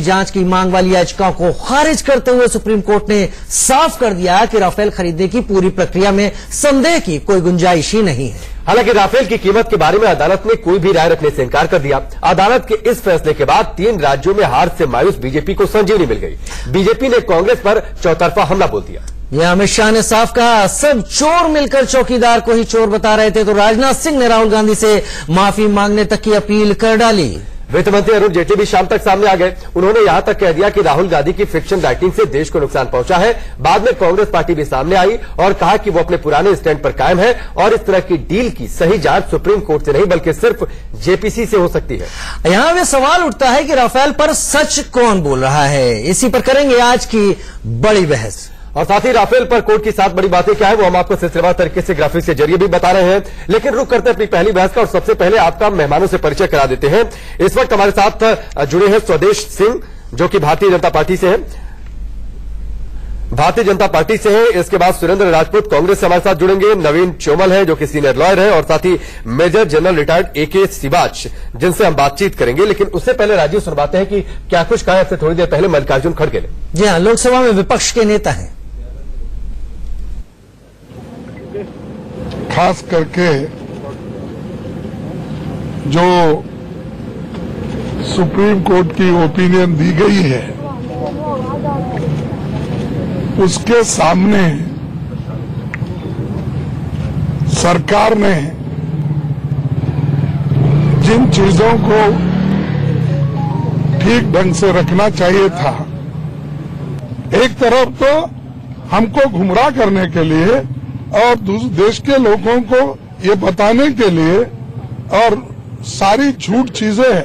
जांच की मांग वाली याचिकाओं को खारिज करते हुए सुप्रीम कोर्ट ने साफ कर दिया कि राफेल खरीदने की पूरी प्रक्रिया में संदेह की कोई गुंजाइश ही नहीं है। हालांकि राफेल की कीमत के बारे में अदालत ने कोई भी राय रखने से इनकार कर दिया। अदालत के इस फैसले के बाद 3 राज्यों में हार से मायूस बीजेपी को संजीवनी मिल गई। बीजेपी ने कांग्रेस पर चौतरफा हमला बोल दिया। यह अमित शाह ने साफ कहा, सब चोर मिलकर चौकीदार को ही चोर बता रहे थे, तो राजनाथ सिंह ने राहुल गांधी से माफी मांगने तक की अपील कर डाली। वित्त मंत्री अरुण जेटली भी शाम तक सामने आ गए। उन्होंने यहां तक कह दिया कि राहुल गांधी की फिक्शन राइटिंग से देश को नुकसान पहुंचा है। बाद में कांग्रेस पार्टी भी सामने आई और कहा कि वो अपने पुराने स्टैंड पर कायम है और इस तरह की डील की सही जांच सुप्रीम कोर्ट से नहीं बल्कि सिर्फ जेपीसी से हो सकती है। यहां भी सवाल उठता है कि राफेल पर सच कौन बोल रहा है। इसी पर करेंगे आज की बड़ी बहस। और साथ ही राफेल पर कोर्ट की 7 बड़ी बातें क्या है वो हम आपको सिलसिलेवार तरीके से ग्राफिक्स के जरिए भी बता रहे हैं। लेकिन रुक करते अपनी पहली बहस का और सबसे पहले आपका मेहमानों से परिचय करा देते हैं। इस वक्त हमारे साथ जुड़े हैं स्वदेश सिंह जो कि भारतीय जनता पार्टी से हैं। इसके बाद सुरेंद्र राजपूत कांग्रेस से हमारे साथ जुड़ेंगे। नवीन चोमल है जो कि सीनियर लॉयर है और साथ ही मेजर जनरल रिटायर्ड AK सिबाच जिनसे हम बातचीत करेंगे। लेकिन उससे पहले राजीव सुनवाते हैं कि क्या कुछ कहा इससे थोड़ी देर पहले मल्लिकार्जुन खड़गे ने। जी हाँ, लोकसभा में विपक्ष के नेता हैं। खास करके जो सुप्रीम कोर्ट की ओपिनियन दी गई है उसके सामने सरकार ने जिन चीजों को ठीक ढंग से रखना चाहिए था, एक तरफ तो हमको गुमराह करने के लिए और देश के लोगों को ये बताने के लिए और सारी झूठ चीजें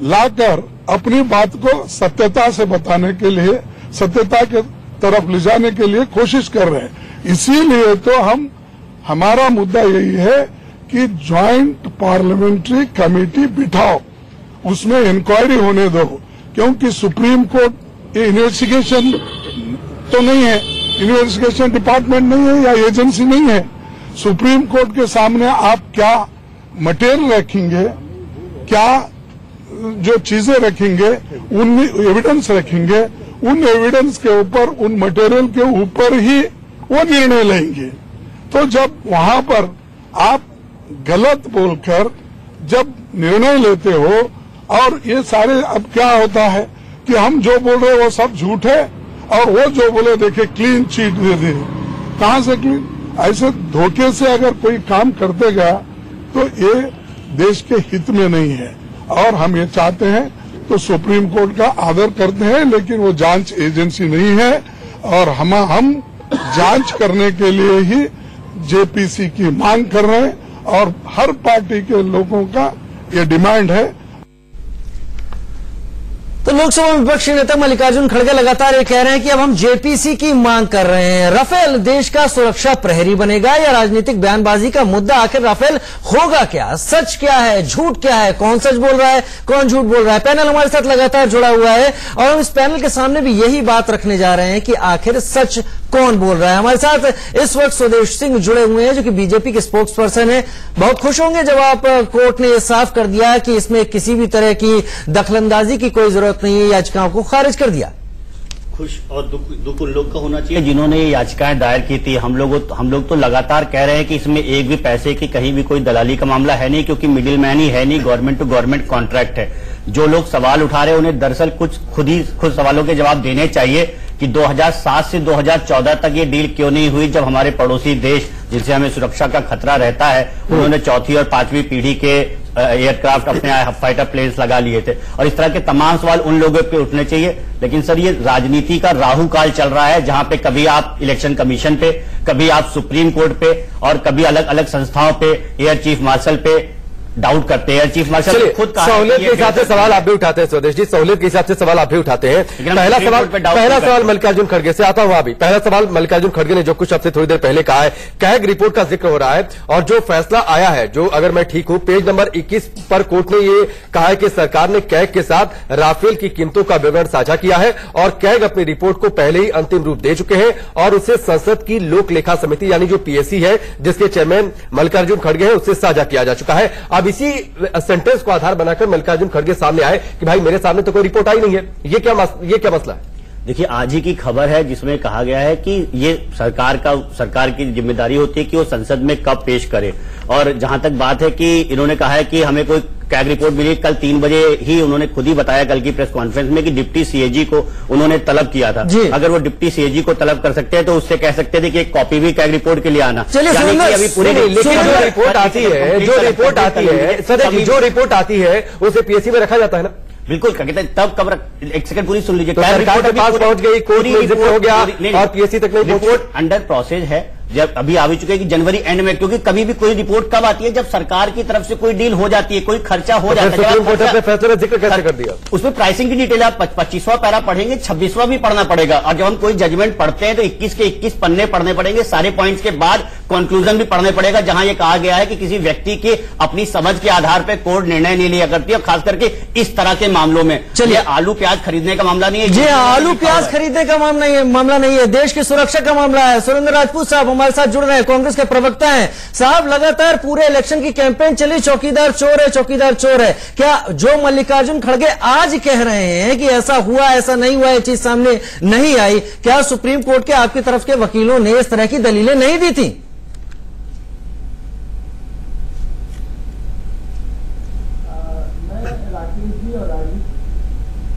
लाकर अपनी बात को सत्यता से बताने के लिए, सत्यता के तरफ ले जाने के लिए कोशिश कर रहे हैं। इसीलिए तो हमारा मुद्दा यही है कि ज्वाइंट पार्लियामेंट्री कमेटी बिठाओ, उसमें इंक्वायरी होने दो, क्योंकि सुप्रीम कोर्ट इन्वेस्टिगेशन तो नहीं है, इन्वेस्टिगेशन डिपार्टमेंट नहीं है या एजेंसी नहीं है। सुप्रीम कोर्ट के सामने आप क्या मटेरियल रखेंगे, क्या जो चीजें रखेंगे, उन एविडेंस रखेंगे, उन एविडेंस के ऊपर, उन मटेरियल के ऊपर ही वो निर्णय लेंगे। तो जब वहां पर आप गलत बोलकर जब निर्णय लेते हो और ये सारे, अब क्या होता है कि हम जो बोल रहे हैं वो सब झूठ है और वो जो बोले देखिए क्लीन चिट दे दे, कहां से क्लीन? ऐसे धोखे से अगर कोई काम करते गया तो ये देश के हित में नहीं है और हम ये चाहते हैं। तो सुप्रीम कोर्ट का आदर करते हैं, लेकिन वो जांच एजेंसी नहीं है और हम जांच करने के लिए ही जेपीसी की मांग कर रहे हैं और हर पार्टी के लोगों का ये डिमांड है। तो लोकसभा में विपक्षी नेता मल्लिकार्जुन खड़गे लगातार ये कह रहे हैं कि अब हम जेपीसी की मांग कर रहे हैं। राफेल देश का सुरक्षा प्रहरी बनेगा या राजनीतिक बयानबाजी का मुद्दा? आखिर राफेल होगा क्या? सच क्या है, झूठ क्या है, कौन सच बोल रहा है, कौन झूठ बोल रहा है? पैनल हमारे साथ लगातार जुड़ा हुआ है और हम इस पैनल के सामने भी यही बात रखने जा रहे हैं कि आखिर सच कौन बोल रहा है। हमारे साथ इस वक्त स्वदेश सिंह जुड़े हुए हैं जो कि बीजेपी के स्पोक्स पर्सन है। बहुत खुश होंगे जब आप कोर्ट ने यह साफ कर दिया कि इसमें किसी भी तरह की दखलंदाजी की कोई जरूरत नहीं है, याचिकाओं को खारिज कर दिया। खुश और दुख उन लोग का होना चाहिए जिन्होंने ये याचिकाएं दायर की थी। हम लोग तो लगातार कह रहे हैं कि इसमें एक भी पैसे की कहीं भी कोई दलाली का मामला है नहीं, क्योंकि मिडिल मैन ही है नहीं, गवर्नमेंट टू गवर्नमेंट कॉन्ट्रैक्ट है। जो लोग सवाल उठा रहे हैं उन्हें दरअसल खुद सवालों के जवाब देने चाहिए कि 2007 से 2014 तक ये डील क्यों नहीं हुई, जब हमारे पड़ोसी देश जिनसे हमें सुरक्षा का खतरा रहता है उन्होंने 4थी और 5वीं पीढ़ी के एयरक्राफ्ट अपने फाइटर प्लेन्स लगा लिए थे। और इस तरह के तमाम सवाल उन लोगों पे उठने चाहिए। लेकिन सर, ये राजनीति का राहु काल चल रहा है, जहां पे कभी आप इलेक्शन कमीशन पे, कभी आप सुप्रीम कोर्ट पे और कभी अलग अलग संस्थाओं पे, एयर चीफ मार्शल पे डाउट करते हैं। चीफ मार्शल खुद सहूलियत के हिसाब से सवाल आप भी उठाते हैं स्वदेश जी, सहूलियत के हिसाब से सवाल आप भी उठाते हैं। पहला सवाल मल्लिकार्जुन खड़गे से आता हुआ भी। पहला सवाल मल्लिकार्जुन खड़गे ने जो कुछ आपसे थोड़ी देर पहले कहा है, कैग रिपोर्ट का जिक्र हो रहा है और जो फैसला आया है, जो अगर मैं ठीक हूं, पेज नंबर 21 पर कोर्ट ने ये कहा है कि सरकार ने कैग के साथ राफेल की कीमतों का विवरण साझा किया है और कैग अपनी रिपोर्ट को पहले ही अंतिम रूप दे चुके हैं और उसे संसद की लोक लेखा समिति यानी जो PSC है जिसके चेयरमैन मल्लिकार्जुन खड़गे हैं उससे साझा किया जा चुका है। अब अब इसी सेंटेंस को आधार बनाकर मल्लिकार्जुन खड़गे सामने आए कि भाई मेरे सामने तो कोई रिपोर्ट आई नहीं है। ये क्या मसला है? देखिए, आज ही की खबर है जिसमें कहा गया है कि ये सरकार की जिम्मेदारी होती है कि वो संसद में कब पेश करे। और जहां तक बात है कि इन्होंने कहा है कि हमें कोई कैग रिपोर्ट मिली, कल 3 बजे ही उन्होंने खुद ही बताया कल की प्रेस कॉन्फ्रेंस में कि डिप्टी सीएजी को उन्होंने तलब किया था। अगर वो डिप्टी सीएजी को तलब कर सकते हैं तो उससे कह सकते थे कि एक कॉपी भी कैग रिपोर्ट के लिए आना। यानी कि अभी पूरी जो रिपोर्ट आती है उसे पीएससी में रखा जाता है ना। बिल्कुल, कहते हैं तब कब एक सेकंड पूरी सुन लीजिए। तो सरकार के पास पहुंच गई, कोर्ट में जिक्र हो गया और पीएससी तक नहीं। रिपोर्ट अंडर प्रोसेस है, जब अभी आ भी चुके हैं कि जनवरी एंड में, क्योंकि कभी भी कोई रिपोर्ट कब आती है जब सरकार की तरफ से कोई डील हो जाती है, कोई खर्चा हो जाता है। सुप्रीम कोर्ट ने फैसले में जिक्र कैसे कर दिया? उसमें प्राइसिंग की डिटेल आप 25वां पैरा पढ़ेंगे, 26वां भी पढ़ना पड़ेगा। और जब हम कोई जजमेंट पढ़ते हैं तो 21 के 21 पन्ने पढ़ने पड़ेंगे, सारे पॉइंट्स के बाद कंक्लूजन भी पढ़ने पड़ेगा, जहां यह कहा गया है कि किसी व्यक्ति के अपनी समझ के आधार पर कोर्ट निर्णय नहीं लिया करती है, खास करके इस तरह के मामलों में। चलिए, आलू प्याज खरीदने का मामला नहीं है जी, आलू प्याज खरीदने का मामला नहीं है, देश की सुरक्षा का मामला है। सुरेंद्र राजपूत साहब हमारे साथ जुड़ रहे हैं, कांग्रेस के प्रवक्ता हैं। साहब, लगातार पूरे इलेक्शन की कैंपेन चली, चौकीदार चोर है, चौकीदार चोर है। क्या जो मल्लिकार्जुन खड़गे आज कह रहे हैं कि ऐसा हुआ, ऐसा नहीं हुआ, ये चीज सामने नहीं आई, क्या सुप्रीम कोर्ट के आपकी तरफ के वकीलों ने इस तरह की दलीलें नहीं दी थी?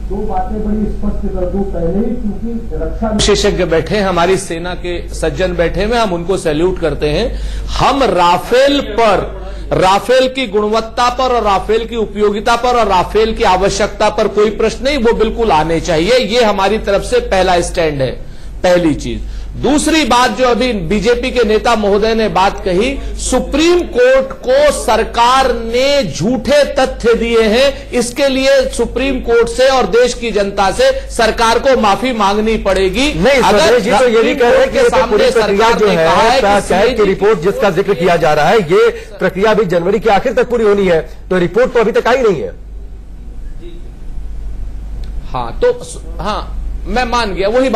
दो बातें बड़ी स्पष्ट कर दूं पहले ही, क्योंकि रक्षा विशेषज्ञ बैठे हैं, हमारी सेना के सज्जन बैठे हुए, हम उनको सैल्यूट करते हैं। हम राफेल की गुणवत्ता पर और राफेल की उपयोगिता पर और राफेल की आवश्यकता पर कोई प्रश्न नहीं, वो बिल्कुल आने चाहिए। ये हमारी तरफ से पहला स्टैंड है, पहली चीज। दूसरी बात जो अभी बीजेपी के नेता महोदय ने बात कही, सुप्रीम कोर्ट को सरकार ने झूठे तथ्य दिए हैं, इसके लिए सुप्रीम कोर्ट से और देश की जनता से सरकार को माफी मांगनी पड़ेगी। नहीं, अगर जी तो ये भी कह रहे हैं कि सामने सरकार जो है की रिपोर्ट जिसका जिक्र किया जा रहा है, ये प्रक्रिया भी जनवरी के आखिर तक पूरी होनी है, तो रिपोर्ट तो अभी तक आई नहीं है। हाँ, तो हाँ, मैं मान गया, वही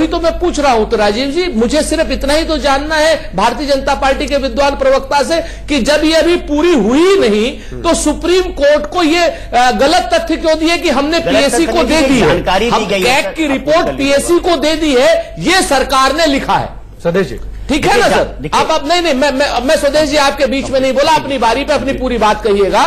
तो मैं पूछ रहा हूं। तो राजीव जी, मुझे सिर्फ इतना ही तो जानना है भारतीय जनता पार्टी के विद्वान प्रवक्ता से कि जब ये अभी पूरी हुई नहीं तो सुप्रीम कोर्ट को ये गलत तथ्य क्यों दिए कि हमने पीएससी को दे दी है, हम कैग की रिपोर्ट पीएससी को दे दी है, ये सरकार ने लिखा है। स्वदेश जी, ठीक है ना सर? अब नहीं, मैं स्वदेश जी आपके बीच में नहीं बोला, अपनी बारी पे अपनी पूरी बात कहिएगा,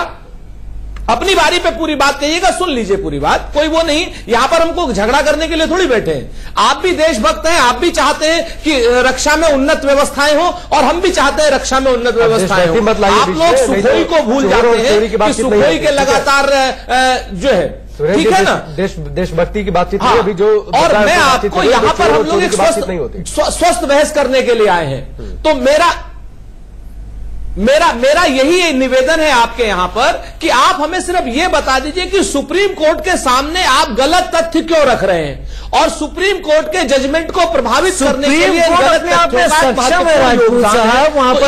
अपनी बारी पे पूरी बात कहिएगा, सुन लीजिए पूरी बात, कोई वो नहीं। यहां पर हमको झगड़ा करने के लिए थोड़ी बैठे हैं। आप भी देशभक्त हैं, आप भी चाहते हैं कि रक्षा में उन्नत व्यवस्थाएं हो और हम भी चाहते हैं रक्षा में उन्नत व्यवस्थाएं हो। आप लोग सुखोई को भूल जाते हैं कि सुखोई के लगातार जो है, ठीक है ना, देशभक्ति की बातचीत। हाँ, अभी जो और मैं आपको यहां पर हम लोग एक स्वस्थ बहस करने के लिए आए हैं। तो मेरा यही निवेदन है आपके यहां पर कि आप हमें सिर्फ यह बता दीजिए कि सुप्रीम कोर्ट के सामने आप गलत तथ्य क्यों रख रहे हैं और सुप्रीम कोर्ट के जजमेंट को प्रभावित करने के लिए गलत वहां पर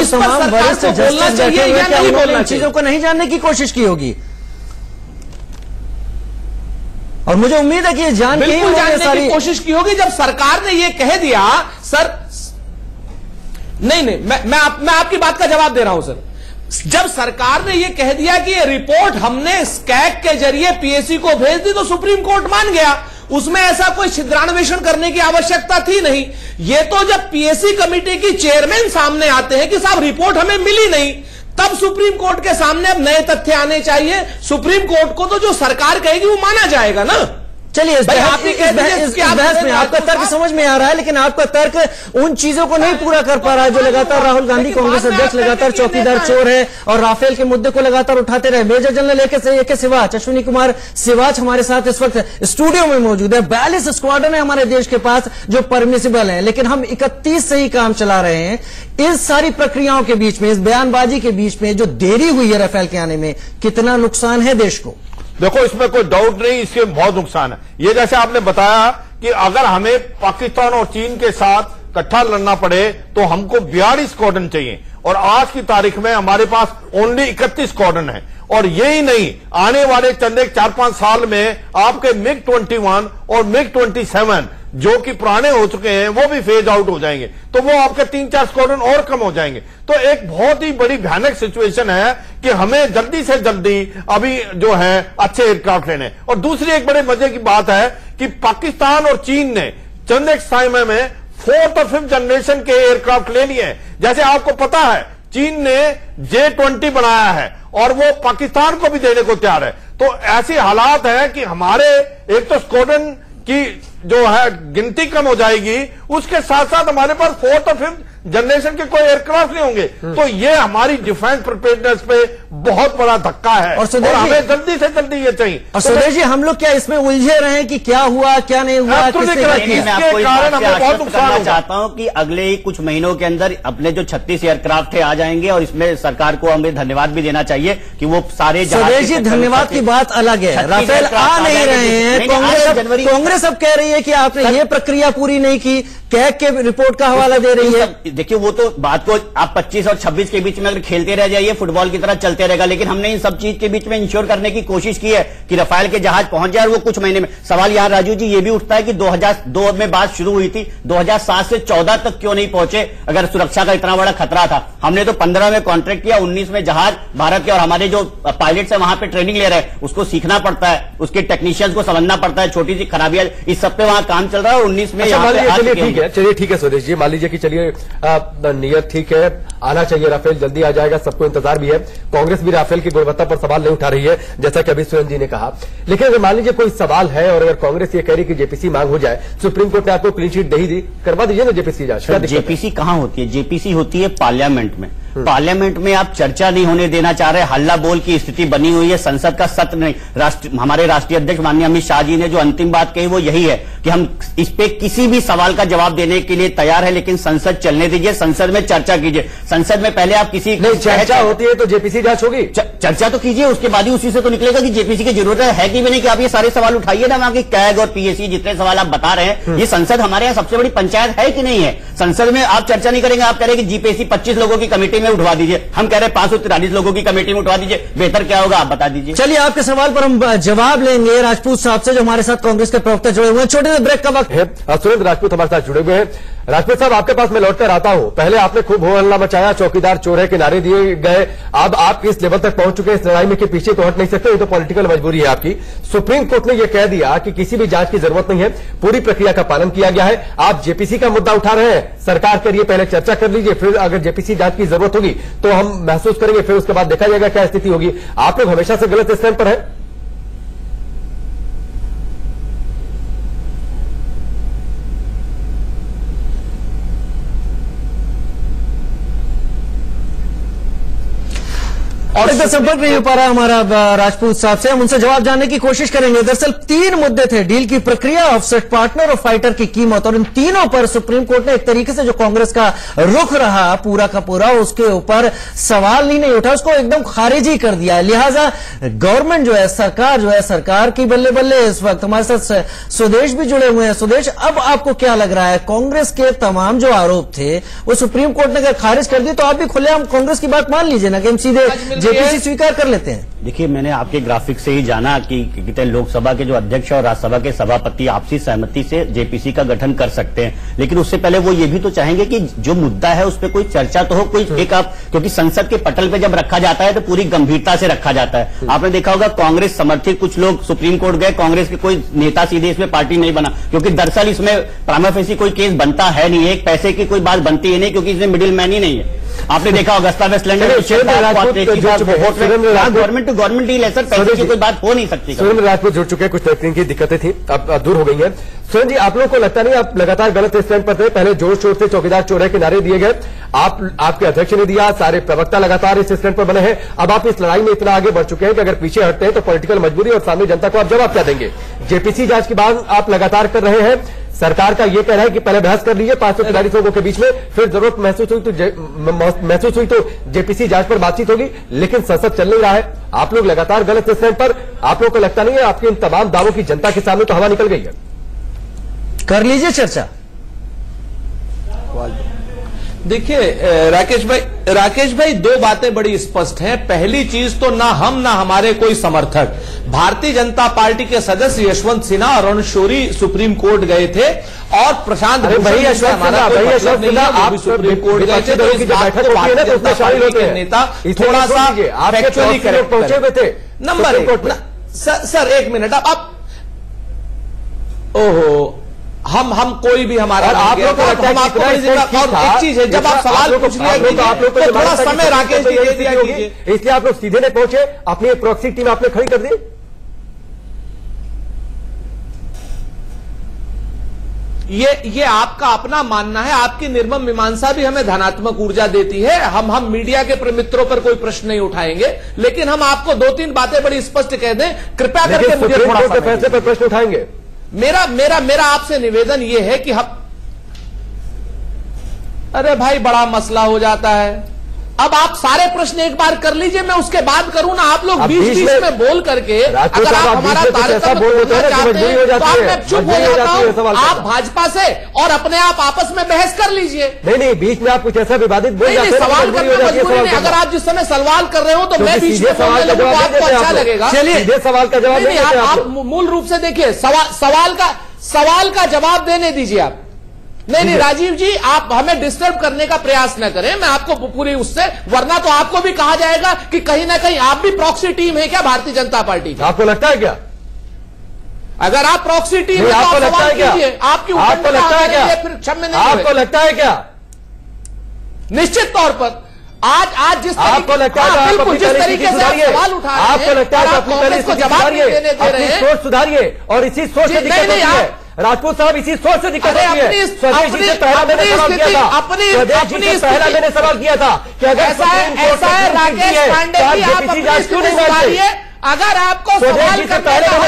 तमाम वरिष्ठ बोलना चाहिए या नहीं बोलना, चीजों को नहीं जानने की कोशिश की होगी। और मुझे उम्मीद है कि ये जानने की कोशिश की होगी। जब सरकार ने ये कह दिया, सर नहीं, मैं आपकी बात का जवाब दे रहा हूं सर। जब सरकार ने यह कह दिया कि ये रिपोर्ट हमने कैग के जरिए पीएससी को भेज दी तो सुप्रीम कोर्ट मान गया, उसमें ऐसा कोई छिद्रान्वेषण करने की आवश्यकता थी नहीं। ये तो जब पीएससी कमेटी की चेयरमैन सामने आते हैं कि साहब रिपोर्ट हमें मिली नहीं, तब सुप्रीम कोर्ट के सामने अब नए तथ्य आने चाहिए। सुप्रीम कोर्ट को तो जो सरकार कहेगी वो माना जाएगा ना। चलिए, इस बहस में आपका तर्क समझ में आ रहा है, लेकिन आपका तर्क उन चीजों को नहीं पूरा कर पा रहा है जो लगातार राहुल गांधी कांग्रेस अध्यक्ष लगातार चौकीदार चोर है और राफेल के मुद्दे को लगातार उठाते रहे। Major general A K. Siwach, Ashwini Kumar Siwach हमारे साथ इस वक्त स्टूडियो में मौजूद है। 42 स्क्वाड्रन है हमारे देश के पास जो परमिसिबल है, लेकिन हम 31 से ही काम चला रहे हैं। इस सारी प्रक्रियाओं के बीच में, इस बयानबाजी के बीच में जो देरी हुई है राफेल के आने में, कितना नुकसान है देश को? देखो, इसमें कोई डाउट नहीं, इसके बहुत नुकसान है। ये जैसे आपने बताया कि अगर हमें पाकिस्तान और चीन के साथ इकट्ठा लड़ना पड़े तो हमको 42 स्क्वाड्रन चाहिए और आज की तारीख में हमारे पास ओनली 31 स्क्वाड्रन है। और यही नहीं, आने वाले चंद 4-5 साल में आपके मिग 21 और मिग 27 जो कि पुराने हो चुके हैं वो भी फेज आउट हो जाएंगे, तो वो आपके 3-4 स्क्वाड्रन और कम हो जाएंगे। तो एक बहुत ही बड़ी भयानक सिचुएशन है कि हमें जल्दी से जल्दी अभी जो है अच्छे एयरक्राफ्ट लेने। और दूसरी एक बड़े मजे की बात है कि पाकिस्तान और चीन ने चंद एक समय में 4th और 5th जनरेशन के एयरक्राफ्ट ले लिए हैं। जैसे आपको पता है चीन ने J-20 बनाया है और वो पाकिस्तान को भी देने को तैयार है। तो ऐसे हालात है कि हमारे एक तो स्क्वाड्रन की जो है गिनती कम हो जाएगी, उसके साथ साथ हमारे पास 4th और 5th जनरेशन के कोई एयरक्राफ्ट नहीं होंगे। तो ये हमारी डिफेंस प्रिपेयर्डनेस पे बहुत बड़ा धक्का है और हमें जल्दी से जल्दी ये चाहिए। और सुदेश जी, हम लोग क्या इसमें उलझे रहे हैं कि क्या हुआ क्या नहीं हुआ, इसके कारण हमें बहुत नुकसान चाहता हूं कि अगले ही कुछ महीनों के अंदर अपने जो 36 एयरक्राफ्ट थे आ जाएंगे और इसमें सरकार को हमें धन्यवाद भी देना चाहिए कि वो सारे। सुदेश जी, धन्यवाद की बात अलग है, राफेल आ नहीं रहे हैं। कांग्रेस अब कह रही है कि आपने ये प्रक्रिया पूरी नहीं की, कैग के रिपोर्ट का हवाला दे रही है। देखिए वो तो बात को आप 25 और 26 के बीच में अगर खेलते रह जाइए फुटबॉल की तरह चलते रहेगा, लेकिन हमने इन सब चीज के बीच में इंश्योर करने की कोशिश की है कि रफाल के जहाज पहुंच जाए और वो कुछ महीने में। सवाल यहां राजू जी ये भी उठता है कि 2002 में बात शुरू हुई थी, 2007 से 14 तक क्यों नहीं पहुंचे अगर सुरक्षा का इतना बड़ा खतरा था। हमने तो 15 में कॉन्ट्रैक्ट किया, 19 में जहाज भारत के और हमारे जो पायलट्स है वहां पे ट्रेनिंग ले रहे हैं, उसको सीखना पड़ता है, उसके टेक्नीशियंस को समझना पड़ता है, छोटी सी खराबियां इस सब पे वहां काम चल रहा है। और 19 में चलिए ठीक है सुदेश जी, मान लीजिए कि चलिए नियत ठीक है, आना चाहिए राफेल, जल्दी आ जाएगा, सबको इंतजार भी है। कांग्रेस भी राफेल की गुणवत्ता पर सवाल नहीं उठा रही है जैसा कि अभी सुरेंद्र जी ने कहा। लेकिन अगर मान लीजिए कोई सवाल है और अगर कांग्रेस ये कह रही कि जेपीसी मांग हो जाए, सुप्रीम कोर्ट ने आपको क्लीन चिट दे ही दी, करवा दीजिए ना जेपीसी जांच। जेपीसी कहां होती है? जेपीसी होती है पार्लियामेंट में। पार्लियामेंट में आप चर्चा नहीं होने देना चाह रहे, हल्ला बोल की स्थिति बनी हुई है, संसद का सत्र नहीं। हमारे राष्ट्रीय अध्यक्ष माननीय अमित शाह जी ने जो अंतिम बात कही वो यही है कि हम इस पे किसी भी सवाल का जवाब देने के लिए तैयार है, लेकिन संसद चलने दीजिए, संसद में चर्चा कीजिए। संसद में पहले आप किसी नहीं चर्चा होती है तो जेपीसी जांच होगी, चर्चा तो कीजिए, उसके बाद ही उसी से तो निकलेगा कि जेपीसी की जरूरत है कि भी नहीं, कि आप ये सारे सवाल उठाइए ना, वहां की कैग और पीएससी जितने सवाल आप बता रहे हैं। ये संसद हमारे यहाँ सबसे बड़ी पंचायत है कि नहीं है? संसद में आप चर्चा नहीं करेंगे, आप कह रहे हैं कि जीपीएससी 25 लोगों की कमेटी में उठवा दीजिए, हम कह रहे हैं 543 लोगों की कमेटी में उठवा दीजिए, बेहतर क्या होगा आप बता दीजिए। चलिए आपके सवाल पर हम जवाब लेंगे राजपूत साहब से जो हमारे साथ कांग्रेस के प्रवक्ता जुड़े हुए हैं। छोटे से ब्रेक का वक्त है, सुरेंद्र राजपूत हमारे साथ जुड़े हुए हैं। राजपूत साहब, आपके पास मैं लौटकर आता हूं, पहले आपने खूब हो हल्ला मचाया, चौकीदार चोर है के नारे दिए गए, अब आप इस लेवल तक पहुंच चुके हैं इस लड़ाई में कि पीछे तो हट नहीं सकते, ये तो पॉलिटिकल मजबूरी है आपकी। सुप्रीम कोर्ट ने यह कह दिया कि किसी भी जांच की जरूरत नहीं है, पूरी प्रक्रिया का पालन किया गया है। आप जेपीसी का मुद्दा उठा रहे हैं, सरकार करिए, पहले चर्चा कर लीजिए, फिर अगर जेपीसी जांच की जरूरत होगी तो हम महसूस करेंगे, फिर उसके बाद देखा जाएगा क्या स्थिति होगी। आप लोग हमेशा से गलत स्टैंड पर है। और इधर संपर्क नहीं हो पा रहा हमारा राजपूत साहब से, हम उनसे जवाब जानने की कोशिश करेंगे। दरअसल 3 मुद्दे थे, डील की प्रक्रिया, ऑफसेट पार्टनर और फाइटर की कीमत, और इन तीनों पर सुप्रीम कोर्ट ने एक तरीके से जो कांग्रेस का रुख रहा पूरा का पूरा, उसके ऊपर सवाल ही नहीं उठा, उसको एकदम खारिज ही कर दिया। लिहाजा गवर्नमेंट जो है, सरकार जो है, सरकार की बल्ले बल्ले। इस वक्त हमारे साथ सुदेश भी जुड़े हुए हैं। सुदेश, अब आपको क्या लग रहा है, कांग्रेस के तमाम जो आरोप थे वो सुप्रीम कोर्ट ने अगर खारिज कर दिए तो आप भी खुलेआम कांग्रेस की बात मान लीजिए ना कि हम सीधे जेपीसी स्वीकार कर लेते हैं। देखिए, मैंने आपके ग्राफिक से ही जाना कि कितने लोकसभा के जो अध्यक्ष और राज्यसभा के सभापति आपसी सहमति से जेपीसी का गठन कर सकते हैं, लेकिन उससे पहले वो ये भी तो चाहेंगे कि जो मुद्दा है उस पर कोई चर्चा तो हो, कोई एक आप, क्योंकि संसद के पटल पे जब रखा जाता है तो पूरी गंभीरता से रखा जाता है। आपने देखा होगा कांग्रेस समर्थित कुछ लोग सुप्रीम कोर्ट गए, कांग्रेस के कोई नेता सीधे इसमें पार्टी नहीं बना, क्योंकि दरअसल इसमें प्राइमा फेसी कोई केस बनता है नहीं, एक पैसे की कोई बात बनती है नहीं, क्योंकि इसमें मिडिल मैन ही नहीं है। आपने देखा Agusta Westland government to government deal है सर, पैसे की कोई बात हो नहीं सकती। सुरेंद्र राजपूत जुड़ चुके हैं, कुछ तकनीकी दिक्कतें थी, अब दूर हो गई है। सुरेंद्र जी, आप लोगों को लगता नहीं आप लगातार गलत स्टैंड पर थे? पहले जोर शोर से चौकीदार चोर है के नारे दिए गए, आपके अध्यक्ष ने दिया, सारे प्रवक्ता लगातार इस स्टैंड पर बने हैं। अब आप इस लड़ाई में इतना आगे बढ़ चुके हैं कि अगर पीछे हटते हैं तो पॉलिटिकल मजबूरी और सामने जनता को आप जवाब क्या देंगे? जेपीसी जांच की बात आप लगातार कर रहे हैं, सरकार का यह कहना है कि पहले बहस कर लीजिए 543 लोगों के बीच में, फिर जरूरत महसूस हुई तो जेपीसी जांच पर बातचीत होगी, लेकिन संसद चल नहीं रहा है। आप लोग लगातार गलत स्टैंड पर, आप लोग को लगता नहीं है आपके इन तमाम दावों की जनता के सामने तो हवा निकल गई है? कर लीजिए चर्चा। देखिए राकेश भाई 2 बातें बड़ी स्पष्ट हैं। पहली चीज तो ना हम ना हमारे कोई समर्थक भारतीय जनता पार्टी के सदस्य यशवंत सिन्हा और अरुण शौरी सुप्रीम कोर्ट गए थे और प्रशांत आप सुप्रीम कोर्ट गए थे, तो इस बात को भारतीय जनता पार्टी के नेता थोड़ा सा फैक्चुअली करेक्ट पहुंचे हुए थे। नंबर एक सर एक मिनट आप ओहो हम कोई भी हमारा आप लोग हम आपको एक चीज है, जब आप सवाल पूछ लिया आप लोग को थोड़ा समय राकेश जी दे दिया कीजिए, इसलिए आप लोग सीधे नहीं पहुंचे, अपनी प्रॉक्सी टीम आपने खड़ी कर दी। ये आपका अपना मानना है, आपकी निर्मम मीमांसा भी हमें धनात्मक ऊर्जा देती है। हम मीडिया के मित्रों पर कोई प्रश्न नहीं uठाएंगे, लेकिन हम आपको 2-3 बातें बड़ी स्पष्ट कह दें, कृपया करके मुझे थोड़ा फैसले पर प्रश्न उठाएंगे। मेरा आपसे निवेदन यह है कि हम अरे भाई बड़ा मसला हो जाता है। अब आप सारे प्रश्न एक बार कर लीजिए, मैं उसके बाद करूं ना। आप लोग बीच में बोल करके अगर आप हमारा कार्यक्रम बोलना चाहते हैं तो आप मैं चुप हो जाता हूं। आप भाजपा से और अपने आप आपस में बहस कर लीजिए। नहीं बीच में आप कुछ ऐसा विवादित बोल जाते हैं, सवाल करना मजबूरी नहीं। अगर आप जिस समय सवाल कर रहे हो तो मैं बीच में बोलने लगूं तो आपको अच्छा लगेगा। चलिए सवाल का जवाब आप मूल रूप से देखिए, सवाल का जवाब देने दीजिए आप। नहीं राजीव जी, आप हमें डिस्टर्ब करने का प्रयास न करें, मैं आपको पूरी उससे, वरना तो आपको भी कहा जाएगा कि कहीं ना कहीं आप भी प्रॉक्सी टीम है क्या भारतीय जनता पार्टी की? आपको लगता है क्या? अगर आप प्रॉक्सी टीम है तो आप सवाल कीजिए। आपकी आपको लगता है क्या? फिर क्षम्य नहीं, आपको लगता है क्या? निश्चित तौर पर आज जिस आपको लगता है बिल्कुल जिस तरीके से आप सवाल उठा रहे हैं, आपको लगता है अपनी कांग्रेस को जवाब देने दे रहे हैं, सोच सुधारिए और इसी सोच से दिक्कत होती है। राजपूत साहब इसी सोच से दिक्कत होती है। स्वदेश जी से पहला मैंने सवाल किया था, पहला मैंने सवाल किया था कि अगर ऐसा है राकेश पांडे जी, आप अपनी स्थिति सुधारिए। अगर आपको सवाल करने का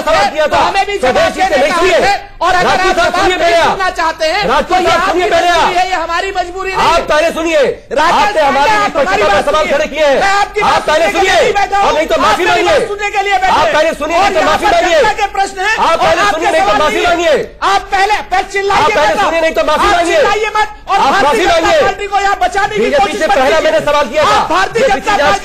हक है तो हमें भी जवाब देने का हक है, और अगर आप जवाब सुनना चाहते हैं तो ये हमारी मजबूरी नहीं है। आप पहले सुनिए, आपने हमारी निष्पक्षता पर सवाल खड़े किए हैं। आप पहले सुनिए और नहीं तो माफी मांगिए। सुनने के लिए आप पहले सुनिए नहीं तो माफी मांगिए। प्रश्न है, आप पहले सुनिए नहीं तो माफी मांगिए। आप पहले चिल्लाइए, आप पहले सुनिए नहीं तो माफी मांगिए। चिल्लाइए मत और भारतीय जनता पार्टी को यहाँ बचाने की कोशिश मत पहला मैंने सवाल किया था, भारतीय जनता पार्टी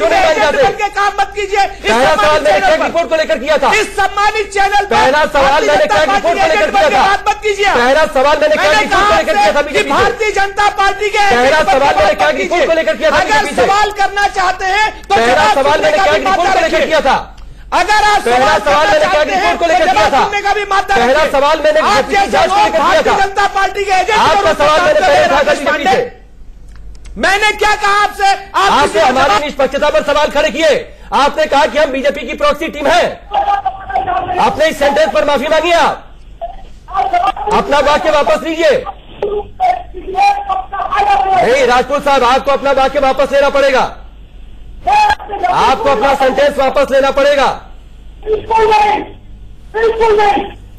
के काम मत कीजिए। पहला सवाल मैंने क्रैक रिपोर्ट को लेकर किया था, इस सम्मानित चैनल पहला सवाल मैंने क्रैक रिपोर्ट को लेकर किया था। मत कीजिए। पहला सवाल मैंने क्रैक रिपोर्ट को लेकर किया था बीजेपी से। भारतीय जनता पार्टी के पहला सवाल मैंने क्रैक रिपोर्ट को लेकर किया था अगर सवाल करना चाहते हैं तो पहला सवाल मैंने क्रैक रिपोर्ट को लेकर किया था। अगर आप पहला सवाल मैंने क्रैक रिपोर्ट को लेकर किया था। पहला सवाल मैंने जांच को लेकर किया था। भारतीय जनता पार्टी के एजेंट आपका सवाल मैंने पहले उठाया था बीजेपी से। मैंने क्या कहा आपसे? आपसे हमारी निष्पक्षता पर सवाल खड़े किए। आपने कहा कि हम बीजेपी की प्रॉक्सी टीम है। आपने इस सेंटेंस पर माफी मांगी। आप अपना वाक्य वापस लीजिए। नहीं राजपूत साहब, आपको अपना वाक्य वापस लेना पड़ेगा। आपको अपना सेंटेंस वापस लेना पड़ेगा।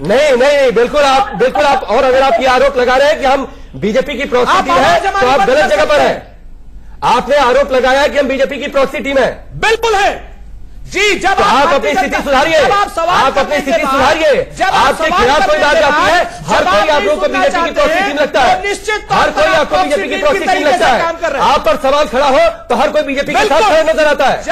नहीं बिल्कुल आप और अगर आप ये आरोप लगा रहे हैं कि हम बीजेपी की प्रॉक्सी टीम है तो आप गलत जगह पर हैं। आपने आरोप लगाया है कि हम बीजेपी की प्रॉक्सी टीम है। बिल्कुल है जी। जब आप अपनी स्थिति सुधारिए, आप अपनी स्थिति सुधारिए। आपके खिलाफ कोई बात आती है, हर कोई आप लोगों को बीजेपी की प्रॉक्सी टीम लगता है। हर कोई आपको बीजेपी की प्रॉक्सी टीम लगता है। आप पर सवाल खड़ा हो तो हर कोई बीजेपी के साथ खड़े नजर आता है। जब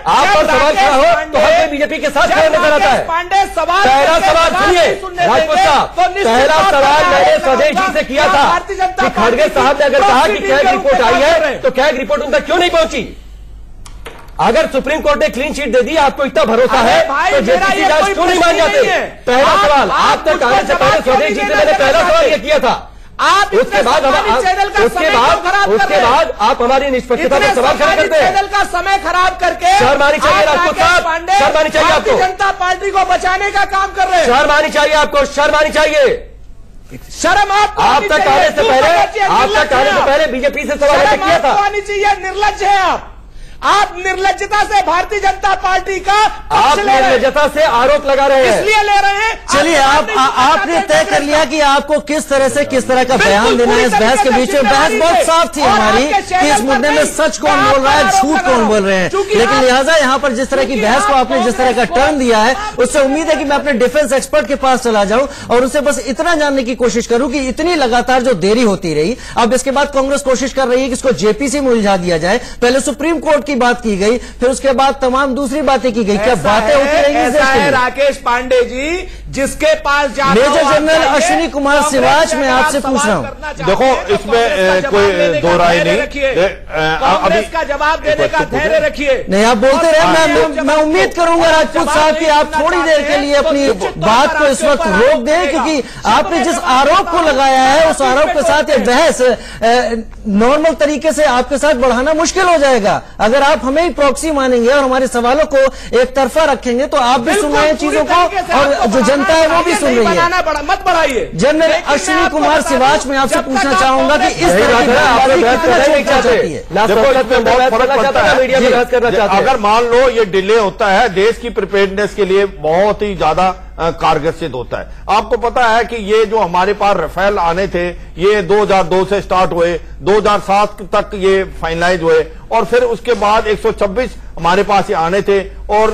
आप पर सवाल खड़ा हो तो हर कोई बीजेपी के साथ खड़े नजर आता है। पांडे सवाल पहला सवाल सुनिए राजपूत साहब, पहला सवाल मैंने स्वदेश जी से किया था कि खड़गे साहब ने अगर कहा कि क्रैक रिपोर्ट आई है तो क्रैक रिपोर्ट उन तक क्यों नहीं पहुंची? अगर सुप्रीम कोर्ट ने क्लीन शीट दे दी, आपको इतना भरोसा है तो जेपीसी जांच क्यों नहीं मान जाते? पहला सवाल आप तक आने से पहले स्वदेश जी से मैंने पहला सवाल ये किया था। उसके बाद आप हमारी निष्पक्षता पर सवाल खड़ा करते हैं। चैनल का समय खराब करके शर्म आनी चाहिए राजपूत साहब, शर्म आनी चाहिए आपको। जनता पार्टी को बचाने का काम कर रहे हैं। शर्म आनी चाहिए आपको, शर्म आनी चाहिए। शर्म आप तक आने से पहले बीजेपी से सवाल किया था। आनी चाहिए। निर्लज्ज है आप निर्लज्जता से भारतीय जनता पार्टी का आप निर्लज्जता से आरोप लगा रहे हैं, इसलिए ले रहे हैं। चलिए आपने तय कर लिया कि आपको किस तरह का बयान देना है। इस बहस के बीच में बहस बहुत साफ थी हमारी कि इस मुद्दे में सच कौन बोल रहा है, झूठ कौन बोल रहे हैं। लेकिन लिहाजा यहाँ पर जिस तरह की बहस को आपने जिस तरह का टर्न दिया है, उससे उम्मीद है कि मैं अपने डिफेंस एक्सपर्ट के पास चला जाऊं और उससे बस इतना जानने की कोशिश करूं कि इतनी लगातार जो देरी होती रही, अब इसके बाद कांग्रेस कोशिश कर रही है कि इसको जेपीसी में उलझा दिया जाए। पहले सुप्रीम कोर्ट की बात की गई, फिर उसके बाद तमाम दूसरी बातें की गई। क्या बातें होती रहेंगी इस देश के लिए? राकेश पांडे जी, जिसके पास मेजर जनरल अश्विनी कुमार सिवाच, मैं आपसे पूछ रहा हूं। देखो, इसमें कोई दो राय नहीं। कांग्रेस का जवाब देने का धैर्य रखिए। नहीं, आप बोलते रहे। मैं उम्मीद करूंगा राजपूत साहब की आप थोड़ी देर के लिए अपनी बात को इस वक्त रोक दें, क्योंकि आपने जिस आरोप को लगाया है उस आरोप के साथ ये बहस नॉर्मल तरीके से आपके साथ बढ़ाना मुश्किल हो जाएगा। अगर आप हमें ही प्रॉक्सी मानेंगे और हमारे सवालों को एक तरफा रखेंगे तो आप भी सुन रहे हैं चीजों को और जो जनता है वो भी सुन रही है। मत बढ़ाइए। जनरल अश्विनी कुमार सिवाच, मैं आपसे पूछना चाहूंगा कि इस तरह की अगर मान लो ये डिले होता है, देश की प्रिपेयर्डनेस के लिए बहुत ही ज्यादा कारगर सिद्ध होता है। आपको पता है कि ये जो हमारे पास राफेल आने थे, ये 2002 से स्टार्ट हुए, 2007 तक ये फाइनलाइज हुए, और फिर उसके बाद 126 हमारे पास ये आने थे, और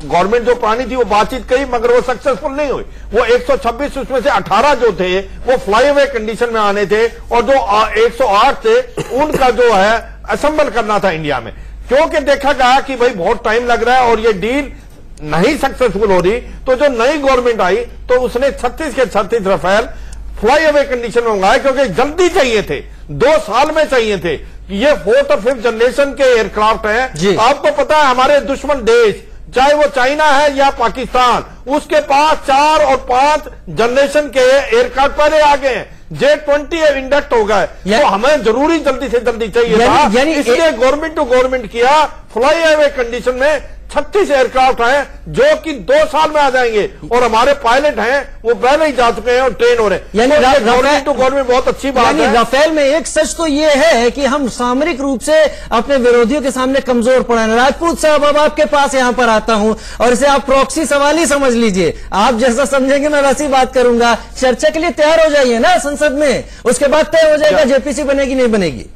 गवर्नमेंट जो पुरानी थी वो बातचीत करी मगर वो सक्सेसफुल नहीं हुई। वो 126 उसमें से 18 जो थे वो फ्लाई अवे कंडीशन में आने थे, और जो 108 थे उनका जो है असेंबल करना था इंडिया में। क्योंकि देखा गया कि भाई बहुत टाइम लग रहा है और ये डील नहीं सक्सेसफुल हो रही, तो जो नई गवर्नमेंट आई तो उसने 36 के 36 राफेल फ्लाई अवे कंडीशन में मंगाए, क्योंकि जल्दी चाहिए थे, 2 साल में चाहिए थे। ये 4th और 5th जनरेशन के एयरक्राफ्ट हैं। आपको पता है हमारे दुश्मन देश, चाहे वो चाइना है या पाकिस्तान, उसके पास 4 और 5 जनरेशन के एयरक्राफ्ट पहले आ गए हैं। J-20 इंडक्ट हो गए, तो हमें जरूरी जल्दी से जल्दी चाहिए था, इसलिए गवर्नमेंट टू गवर्नमेंट किया। फ्लाई अवे कंडीशन में 36 एयरक्राफ्ट हैं जो कि 2 साल में आ जाएंगे, और हमारे पायलट हैं वो पहले ही जा चुके हैं और ट्रेन हो रहे हैं। यानी गवर्नमेंट टू गवर्नमेंट बहुत अच्छी बात है। राफेल में एक सच तो ये है कि हम सामरिक रूप से अपने विरोधियों के सामने कमजोर पड़े हैं। राजपूत साहब, अब आपके पास यहां पर आता हूं और इसे आप प्रॉक्सी सवाल ही समझ लीजिए। आप जैसा समझेंगे मैं वैसी बात करूंगा। चर्चा के लिए तैयार हो जाइए ना संसद में, उसके बाद तय हो जाएगा जेपीसी बनेगी नहीं बनेगी।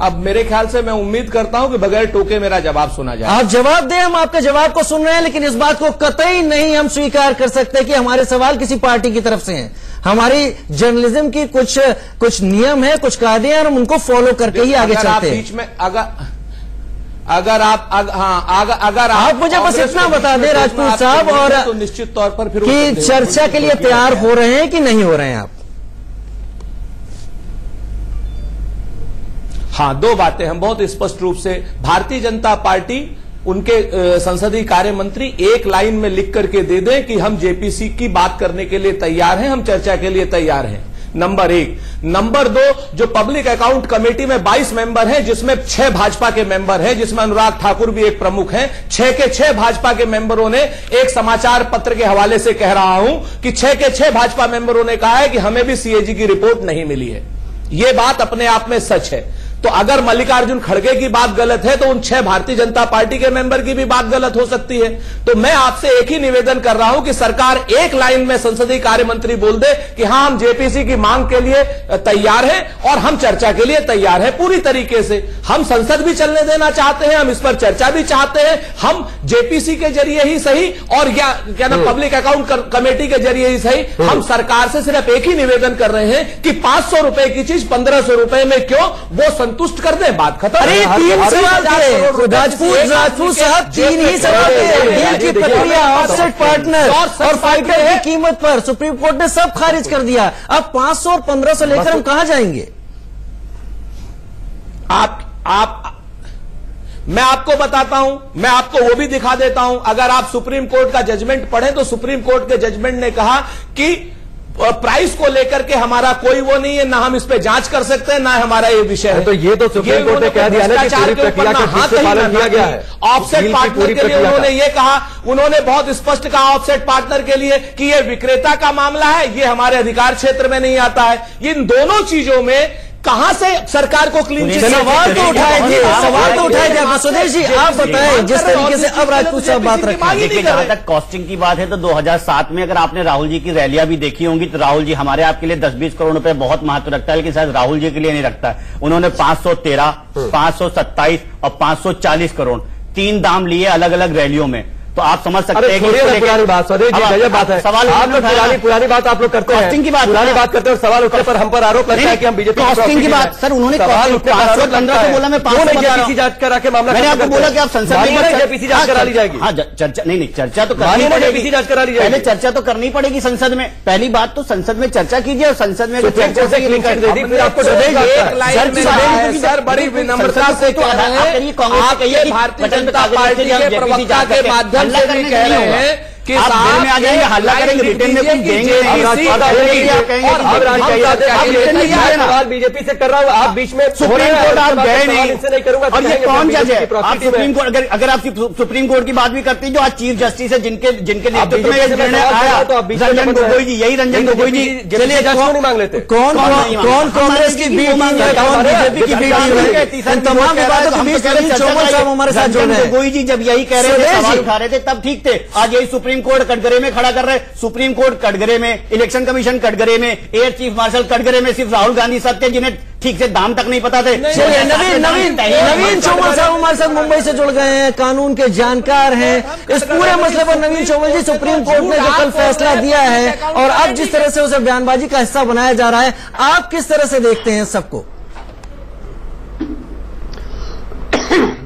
अब मेरे ख्याल से मैं उम्मीद करता हूं कि बगैर टोके मेरा जवाब सुना जाए। आप जवाब दें, हम आपके जवाब को सुन रहे हैं, लेकिन इस बात को कतई नहीं हम स्वीकार कर सकते कि हमारे सवाल किसी पार्टी की तरफ से हैं। हमारी जर्नलिज्म की कुछ नियम है, कुछ कायदे हैं, और हम उनको फॉलो करके ही आगे चलते हैं। बीच में अगर आप मुझे बस इतना बता दें राजपूत साहब, और तो निश्चित तौर पर फिर कि चर्चा के लिए तैयार हो रहे हैं कि नहीं हो रहे हैं आप? हाँ, 2 बातें हम बहुत स्पष्ट रूप से, भारतीय जनता पार्टी उनके संसदीय कार्य मंत्री एक लाइन में लिख करके दे दें कि हम जेपीसी की बात करने के लिए तैयार हैं, हम चर्चा के लिए तैयार हैं। नंबर 1। नंबर 2, जो पब्लिक अकाउंट कमेटी में 22 मेंबर हैं, जिसमें 6 भाजपा के मेंबर हैं, जिसमें अनुराग ठाकुर भी एक प्रमुख हैं। 6 के 6 भाजपा के मेंबरों ने, एक समाचार पत्र के हवाले से कह रहा हूं कि 6 के 6 भाजपा मेंबरों ने कहा है कि हमें भी सीएजी की रिपोर्ट नहीं मिली है। यह बात अपने आप में सच है। तो अगर मल्लिकार्जुन खड़गे की बात गलत है तो उन 6 भारतीय जनता पार्टी के मेंबर की भी बात गलत हो सकती है। तो मैं आपसे एक ही निवेदन कर रहा हूं कि सरकार एक लाइन में संसदीय कार्य मंत्री बोल दे कि हां, हम जेपीसी की मांग के लिए तैयार हैं और हम चर्चा के लिए तैयार हैं पूरी तरीके से। हम संसद भी चलने देना चाहते हैं, हम इस पर चर्चा भी चाहते हैं। हम जेपीसी के जरिए ही सही और क्या ना पब्लिक अकाउंट कमेटी के जरिए ही सही, हम सरकार से सिर्फ एक ही निवेदन कर रहे हैं कि 500 रुपए की चीज 1500 रुपए में क्यों, वो संतुष्ट कर दें, बात खत्म। अरे 3 सवाल थे राजपूत साहब, 3 ही सवाल थे। डील की प्रक्रिया, ऑफसेट पार्टनर और फाइटर की कीमत पर सुप्रीम कोर्ट ने सब खारिज कर दिया। अब 500 और 1500 लेकर हम कहां जाएंगे? मैं आपको बताता हूं, मैं आपको वो भी दिखा देता हूं। अगर आप सुप्रीम कोर्ट का जजमेंट पढ़ें तो सुप्रीम कोर्ट के जजमेंट ने कहा कि प्राइस को लेकर के हमारा कोई वो नहीं है, ना हम इस पे जांच कर सकते हैं, ना हमारा ये विषय है। तो ये तो सुप्रीम कोर्ट ने कह दिया ना कि पूरी प्रक्रिया का ठीक से पालन किया गया है। ऑफसेट पार्टनर के लिए उन्होंने ये कहा, उन्होंने बहुत स्पष्ट कहा ऑफसेट पार्टनर के लिए कि ये विक्रेता का मामला है, ये हमारे अधिकार क्षेत्र में नहीं आता है। इन दोनों चीजों में कहां से सरकार को क्लीन चिट? सवाल तो उठाएंगे, सवाल तो उठाएंगे। सुदेश जी, आप बताएं जिस तरीके से अब राजपूत साहब बात रखें। देखिए, जहां तक कॉस्टिंग की बात है तो 2007 में अगर आपने राहुल जी की रैलियां भी देखी होंगी तो राहुल जी हमारे आपके लिए 10-20 करोड़ रुपए बहुत महत्व रखता है, लेकिन शायद राहुल जी के लिए नहीं रखता है। उन्होंने 513, 527 और 540 करोड़ 3 दाम लिए अलग अलग रैलियों में। तो आप समझ सकते हैं कि पुरानी बात स्वदेश जी गजब बात है। सवाल आप लोग पुरानी बात आप लोग करते हैं, पुरानी बात करते हैं और सवाल उठने पर हम पर आरोप लगता है कि हम बीजेपी कॉस्टिंग की बात। सर उन्होंने 515 से बोला, मैं 512 जांच करा के मामला, मैंने आपको बोला कि आप संसद में जेपीसी जांच करा ली जाएगी। हाँ चर्चा नहीं चर्चा तो करनी पड़ेगी, जांच करा ली जाएगी। पहले चर्चा तो करनी पड़ेगी संसद में। पहली बात तो संसद में चर्चा कीजिए और संसद में सर बड़ी विनम्रता से कह रहे हैं, भारतीय जनता पार्टी के प्रवक्ता के माध्यम से भी कह रहे हैं कि आप जेल में आ जाएंगे, हल्ला करेंगे, रिटर्न में कुछ देंगे सवाल बीजेपी से कर रहा हूँ, आप बीच में सुप्रीम कोर्ट आप गए नहीं करूंगा। और ये कौन जज है? आप सुप्रीम कोर्ट अगर आप सुप्रीम कोर्ट की बात भी करती हैं, जो आज चीफ जस्टिस है, जिनके नेतृत्व में ये निर्णय आया, रंजन गोगोई जी, यही रंजन गोगोई जी। चलिए जज नहीं मांग लेते, कौन कांग्रेस की बी टीम है, कौन बीजेपी की बी टीम है, इन तमाम विवादों के बीच चौमन साहब हमारे साथ जुड़ रहे हैं। गोगोई जी जब यही कह रहे थे, सवाल उठा रहे थे, तब ठीक थे। आज यही सुप्रीम कोर्ट कटघरे में खड़ा कर रहे। सुप्रीम कोर्ट कटघरे में, इलेक्शन कमीशन कटघरे में, एयर चीफ मार्शल कटघरे में, सिर्फ राहुल गांधी सत्य जिन्हें ठीक से दाम तक नहीं पता थे। नवीन चौमन साहब हमारे साथ मुंबई से जुड़ गए हैं, कानून के जानकार हैं। इस पूरे मसले पर नवीन चौमन जी, सुप्रीम कोर्ट ने जो कल फैसला दिया है और अब जिस तरह से उसे बयानबाजी का हिस्सा बनाया जा रहा है, आप किस तरह से देखते हैं सबको?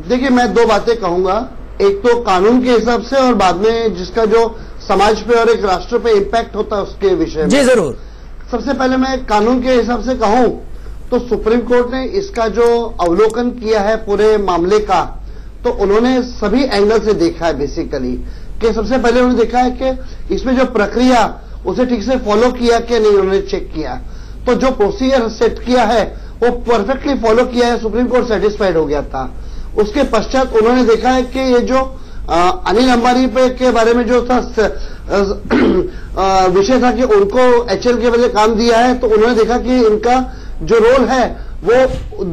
देखिए, मैं दो बातें कहूंगा। एक तो कानून के हिसाब से और बाद में जिसका जो समाज पे और एक राष्ट्र पे इम्पैक्ट होता है उसके विषय में। जी जरूर। सबसे पहले मैं कानून के हिसाब से कहूं तो सुप्रीम कोर्ट ने इसका जो अवलोकन किया है पूरे मामले का, तो उन्होंने सभी एंगल से देखा है बेसिकली। कि सबसे पहले उन्होंने देखा है कि इसमें जो प्रक्रिया उसे ठीक से फॉलो किया कि नहीं, उन्होंने चेक किया। तो जो प्रोसीजर सेट किया है वो परफेक्टली फॉलो किया है, सुप्रीम कोर्ट सेटिस्फाइड हो गया था। उसके पश्चात उन्होंने देखा है कि ये जो अनिल अंबानी पे के बारे में जो था विषय था कि उनको एचएल के बदले काम दिया है, तो उन्होंने देखा कि इनका जो रोल है वो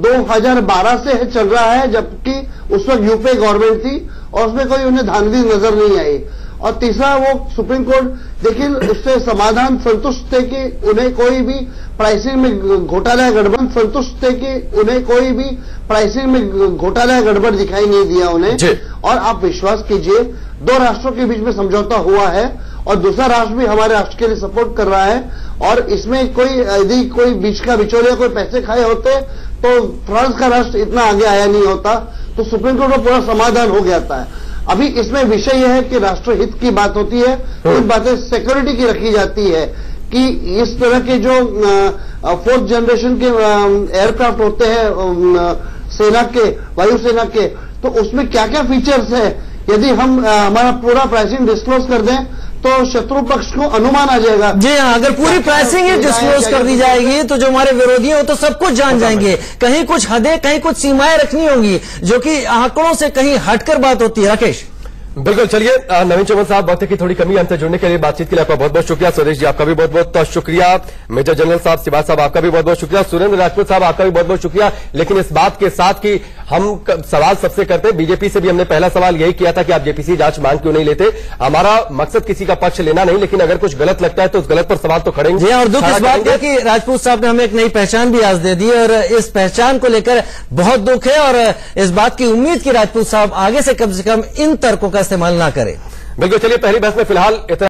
2012 से चल रहा है, जबकि उस वक्त यूपीए गवर्नमेंट थी और उसमें कोई उन्हें धांधली नजर नहीं आई। और तीसरा, वो सुप्रीम कोर्ट देखिए उससे समाधान संतुष्ट थे कि उन्हें कोई भी प्राइसिंग में घोटाला गड़बड़ संतुष्ट थे कि उन्हें कोई भी प्राइसिंग में घोटाला गड़बड़ दिखाई नहीं दिया उन्हें। और आप विश्वास कीजिए, दो राष्ट्रों के बीच में समझौता हुआ है और दूसरा राष्ट्र भी हमारे राष्ट्र के लिए सपोर्ट कर रहा है। और इसमें कोई यदि कोई बीच का बिचौलिया कोई पैसे खाए होते तो फ्रांस का राष्ट्र इतना आगे आया नहीं होता। तो सुप्रीम कोर्ट में पूरा समाधान हो गया था। अभी इसमें विषय यह है कि राष्ट्रहित की बात होती है, कुछ बातें सिक्योरिटी की रखी जाती है कि इस तरह के जो 4th जनरेशन के एयरक्राफ्ट होते हैं सेना के, वायुसेना के, तो उसमें क्या क्या फीचर्स है। यदि हम हमारा पूरा प्राइसिंग डिस्क्लोज कर दें तो शत्रु पक्ष को अनुमान आ जाएगा। जी हाँ, अगर पूरी प्राइसिंग ही डिस्क्लोज कर दी जाएगी तो जो हमारे विरोधी हो तो सब कुछ जान जाएंगे। कहीं कुछ हदें, कहीं कुछ सीमाएं रखनी होंगी, जो कि आंकड़ों से कहीं हटकर बात होती है। राकेश बिल्कुल। चलिए नवीन चौमन साहब, वक्त की थोड़ी कमी, हमसे जुड़ने के लिए, बातचीत के लिए आपका बहुत बहुत शुक्रिया। स्वदेश जी आपका भी बहुत बहुत शुक्रिया। मेजर जनरल साहब, सिवाज साहब आपका भी बहुत बहुत शुक्रिया। सुरेंद्र राजपूत साहब आपका भी बहुत बहुत शुक्रिया। लेकिन इस बात के साथ कि हम सवाल सबसे करते हैं, बीजेपी से भी हमने पहला सवाल यही किया था कि आप जेपीसी जांच मांग क्यों नहीं लेते। हमारा मकसद किसी का पक्ष लेना नहीं, लेकिन अगर कुछ गलत लगता है तो उस गलत पर सवाल तो खड़ेंगे। और दुख इस बात का कि राजपूत साहब ने हमें एक नई पहचान भी आज दे दी और इस पहचान को लेकर बहुत दुख है और इस बात की उम्मीद की राजपूत साहब आगे से कम इन तर्कों का इस्तेमाल ना करें। बिल्कुल। चलिए, पहली बहस में फिलहाल इतना